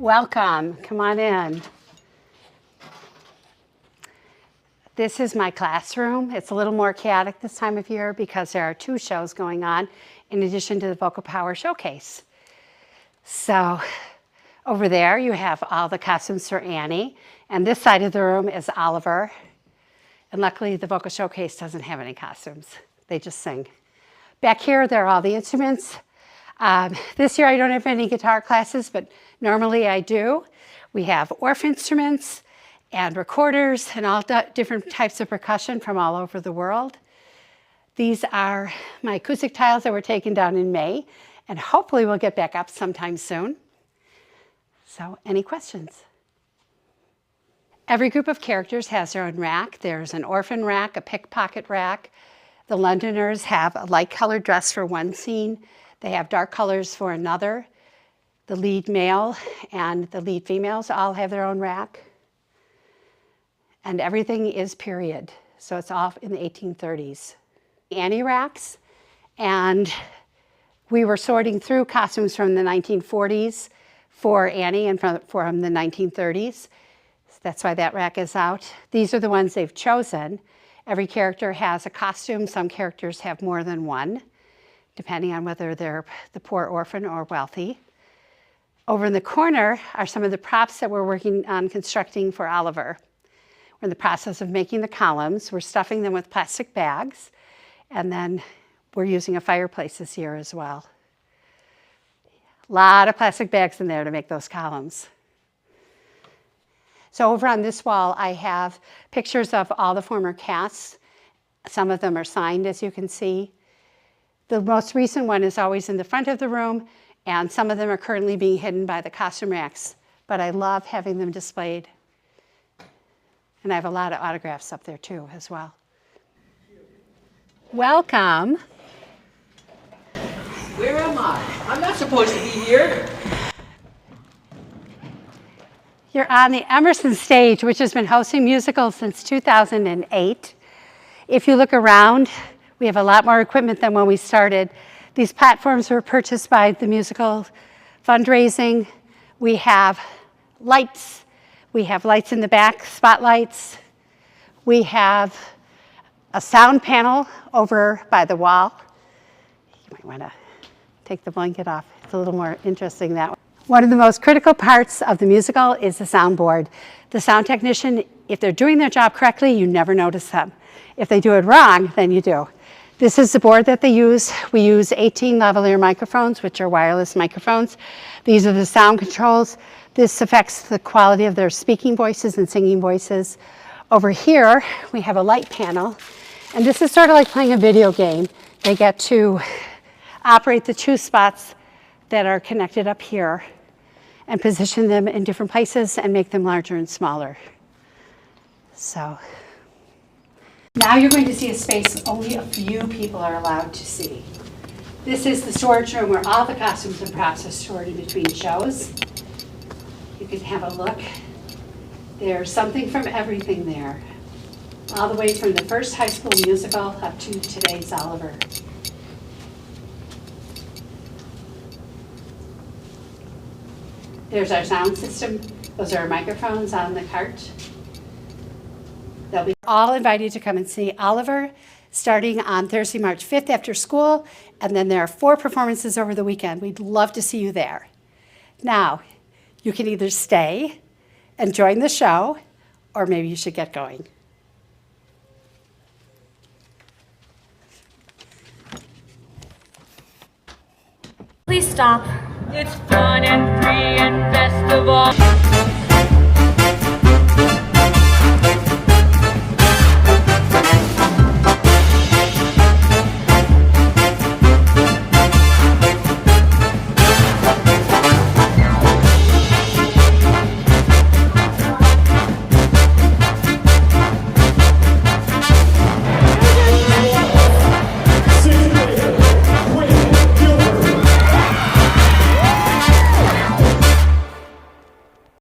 Welcome. Come on in. This is my classroom. It's a little more chaotic this time of year because there are 2 shows going on in addition to the Vocal Power Showcase. So over there you have all the costumes for Annie, and this side of the room is Oliver. And luckily the Vocal Showcase doesn't have any costumes. They just sing. Back here there are all the instruments. This year I don't have any guitar classes, but normally I do. We have Orff instruments and recorders and all different types of percussion from all over the world. These are my acoustic tiles that were taken down in May, and hopefully we'll get back up sometime soon. So, any questions? Every group of characters has their own rack. There's an orphan rack, a pickpocket rack. The Londoners have a light colored dress for one scene. They have dark colors for another. The lead male and the lead females all have their own rack. And everything is period. So it's all in the 1830s. Annie racks, and we were sorting through costumes from the 1940s for Annie and from the 1930s. That's why that rack is out. These are the ones they've chosen. Every character has a costume. Some characters have more than one, depending on whether they're the poor orphan or wealthy. Over in the corner are some of the props that we're working on constructing for Oliver. We're in the process of making the columns. We're stuffing them with plastic bags, and then we're using a fireplace this year as well. A lot of plastic bags in there to make those columns. So over on this wall, I have pictures of all the former casts. Some of them are signed, as you can see. The most recent one is always in the front of the room, and some of them are currently being hidden by the costume racks, but I love having them displayed. And I have a lot of autographs up there too, as well. Welcome. Where am I? I'm not supposed to be here. You're on the Emerson stage, which has been hosting musicals since 2008. If you look around, we have a lot more equipment than when we started. These platforms were purchased by the musical fundraising. We have lights. We have lights in the back, spotlights. We have a sound panel over by the wall. You might want to take the blanket off. It's a little more interesting that way. One of the most critical parts of the musical is the soundboard. The sound technician, if they're doing their job correctly, you never notice them. If they do it wrong, then you do. This is the board that they use. We use 18 lavalier microphones, which are wireless microphones. These are the sound controls. This affects the quality of their speaking voices and singing voices. Over here, we have a light panel, and this is sort of like playing a video game. They get to operate the 2 spots that are connected up here and position them in different places and make them larger and smaller. So now you're going to see a space only a few people are allowed to see. This is the storage room where all the costumes and props are stored in between shows. You can have a look. There's something from everything there, all the way from the first High School Musical up to today's Oliver. There's our sound system. Those are our microphones on the cart. They'll be all invited to come and see Oliver starting on Thursday, March 5th after school, and then there are 4 performances over the weekend. We'd love to see you there. Now, you can either stay and join the show, or maybe you should get going. Please stop. It's fun and free and best of all.